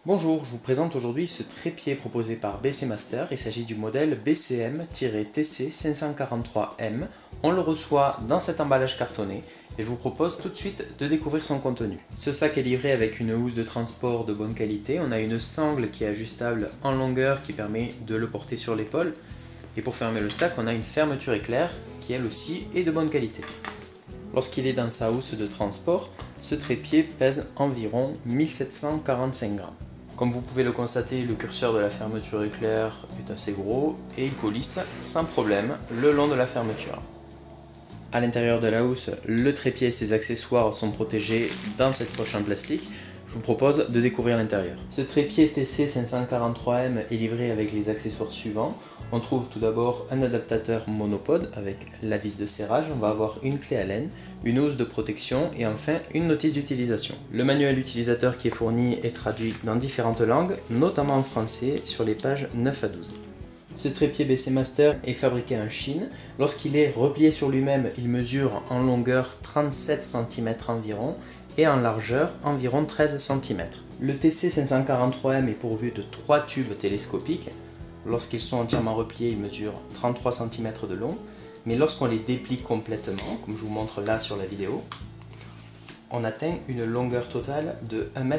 Bonjour, je vous présente aujourd'hui ce trépied proposé par BC Master. Il s'agit du modèle BCM-TC543M. On le reçoit dans cet emballage cartonné et je vous propose tout de suite de découvrir son contenu. Ce sac est livré avec une housse de transport de bonne qualité. On a une sangle qui est ajustable en longueur qui permet de le porter sur l'épaule. Et pour fermer le sac, on a une fermeture éclair qui elle aussi est de bonne qualité. Lorsqu'il est dans sa housse de transport, ce trépied pèse environ 1745 grammes. Comme vous pouvez le constater, le curseur de la fermeture éclair est assez gros et il coulisse sans problème le long de la fermeture. À l'intérieur de la housse, le trépied et ses accessoires sont protégés dans cette poche en plastique. Je vous propose de découvrir l'intérieur. Ce trépied TC543M est livré avec les accessoires suivants. On trouve tout d'abord un adaptateur monopode avec la vis de serrage. On va avoir une clé Allen, une housse de protection et enfin une notice d'utilisation. Le manuel utilisateur qui est fourni est traduit dans différentes langues, notamment en français sur les pages 9 à 12. Ce trépied BC Master est fabriqué en Chine. Lorsqu'il est replié sur lui-même, il mesure en longueur 37 cm environ et en largeur environ 13 cm. Le TC543M est pourvu de 3 tubes télescopiques. Lorsqu'ils sont entièrement repliés, ils mesurent 33 cm de long, mais lorsqu'on les déplie complètement, comme je vous montre là sur la vidéo, on atteint une longueur totale de 1,04 m.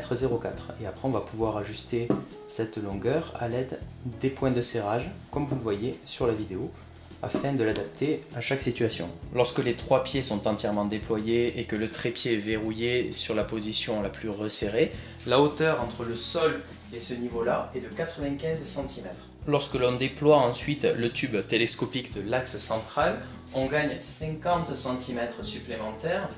Et après, on va pouvoir ajuster cette longueur à l'aide des points de serrage, comme vous le voyez sur la vidéo, afin de l'adapter à chaque situation. Lorsque les 3 pieds sont entièrement déployés et que le trépied est verrouillé sur la position la plus resserrée, la hauteur entre le sol et ce niveau-là est de 95 cm. Lorsque l'on déploie ensuite le tube télescopique de l'axe central, on gagne 50 cm supplémentaires.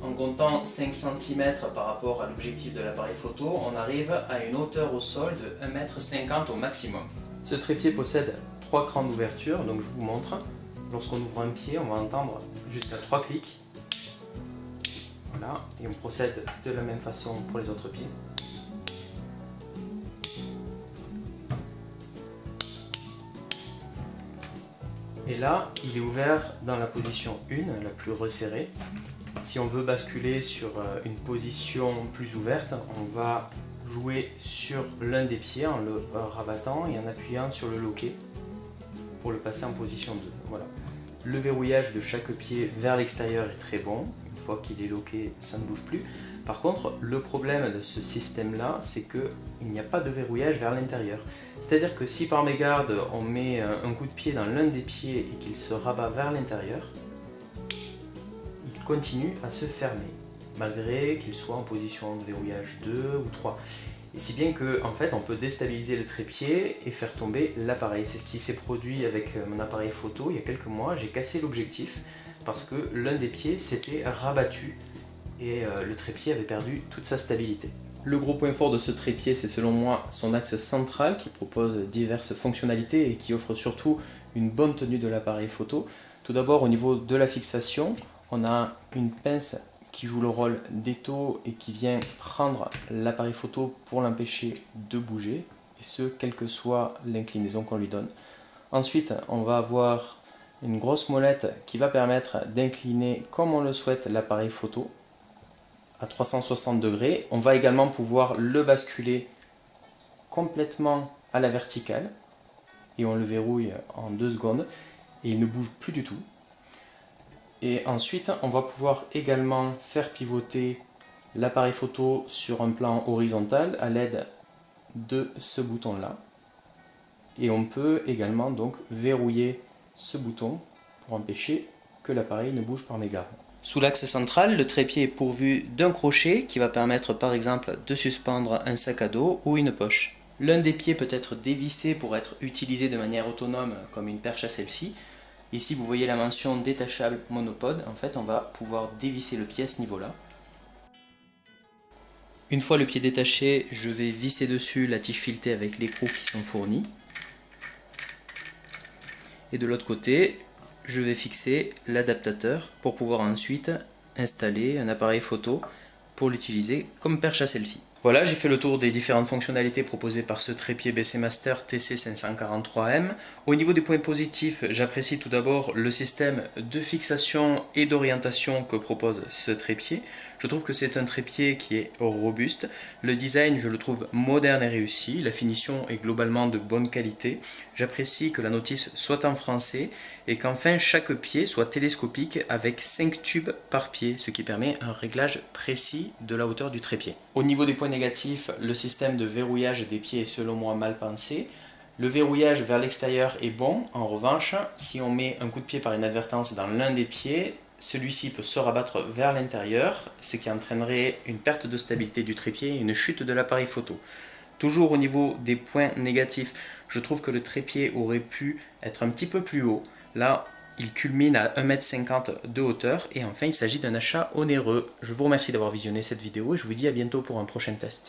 En comptant 5 cm par rapport à l'objectif de l'appareil photo, on arrive à une hauteur au sol de 1,50 m au maximum. Ce trépied possède 3 crans d'ouverture, donc je vous montre. Lorsqu'on ouvre un pied, on va entendre jusqu'à 3 clics. Voilà, et on procède de la même façon pour les autres pieds. Et là, il est ouvert dans la position 1, la plus resserrée. Si on veut basculer sur une position plus ouverte, on va jouer sur l'un des pieds en le rabattant et en appuyant sur le loquet pour le passer en position 2. Voilà. Le verrouillage de chaque pied vers l'extérieur est très bon. Une fois qu'il est loqué, ça ne bouge plus. Par contre, le problème de ce système-là, c'est qu'il n'y a pas de verrouillage vers l'intérieur. C'est-à-dire que si par mégarde, on met un coup de pied dans l'un des pieds et qu'il se rabat vers l'intérieur, il continue à se fermer, malgré qu'il soit en position de verrouillage 2 ou 3. Et si bien qu'en fait, on peut déstabiliser le trépied et faire tomber l'appareil. C'est ce qui s'est produit avec mon appareil photo il y a quelques mois. J'ai cassé l'objectif parce que l'un des pieds s'était rabattu et le trépied avait perdu toute sa stabilité. Le gros point fort de ce trépied, c'est selon moi son axe central qui propose diverses fonctionnalités et qui offre surtout une bonne tenue de l'appareil photo. Tout d'abord, au niveau de la fixation, on a une pince qui joue le rôle d'étau et qui vient prendre l'appareil photo pour l'empêcher de bouger, et ce, quelle que soit l'inclinaison qu'on lui donne. Ensuite, on va avoir une grosse molette qui va permettre d'incliner comme on le souhaite l'appareil photo à 360 degrés. On va également pouvoir le basculer complètement à la verticale et on le verrouille en 2 secondes et il ne bouge plus du tout. Et ensuite, on va pouvoir également faire pivoter l'appareil photo sur un plan horizontal à l'aide de ce bouton-là. Et on peut également donc verrouiller ce bouton pour empêcher que l'appareil ne bouge par mégarde. Sous l'axe central, le trépied est pourvu d'un crochet qui va permettre par exemple de suspendre un sac à dos ou une poche. L'un des pieds peut être dévissé pour être utilisé de manière autonome comme une perche à selfie. Ici vous voyez la mention détachable monopode, en fait on va pouvoir dévisser le pied à ce niveau-là. Une fois le pied détaché, je vais visser dessus la tige filetée avec l'écrou qui sont fournis. Et de l'autre côté, je vais fixer l'adaptateur pour pouvoir ensuite installer un appareil photo pour l'utiliser comme perche à selfie. Voilà, j'ai fait le tour des différentes fonctionnalités proposées par ce trépied BC Master TC543M. Au niveau des points positifs, j'apprécie tout d'abord le système de fixation et d'orientation que propose ce trépied. Je trouve que c'est un trépied qui est robuste. Le design, je le trouve moderne et réussi. La finition est globalement de bonne qualité. J'apprécie que la notice soit en français et qu'enfin chaque pied soit télescopique avec 5 tubes par pied, ce qui permet un réglage précis de la hauteur du trépied. Au niveau des points négatifs, le système de verrouillage des pieds est selon moi mal pensé. Le verrouillage vers l'extérieur est bon, en revanche, si on met un coup de pied par inadvertance dans l'un des pieds, celui-ci peut se rabattre vers l'intérieur, ce qui entraînerait une perte de stabilité du trépied et une chute de l'appareil photo. Toujours au niveau des points négatifs, je trouve que le trépied aurait pu être un petit peu plus haut. Là, il culmine à 1,50 m de hauteur et enfin il s'agit d'un achat onéreux. Je vous remercie d'avoir visionné cette vidéo et je vous dis à bientôt pour un prochain test.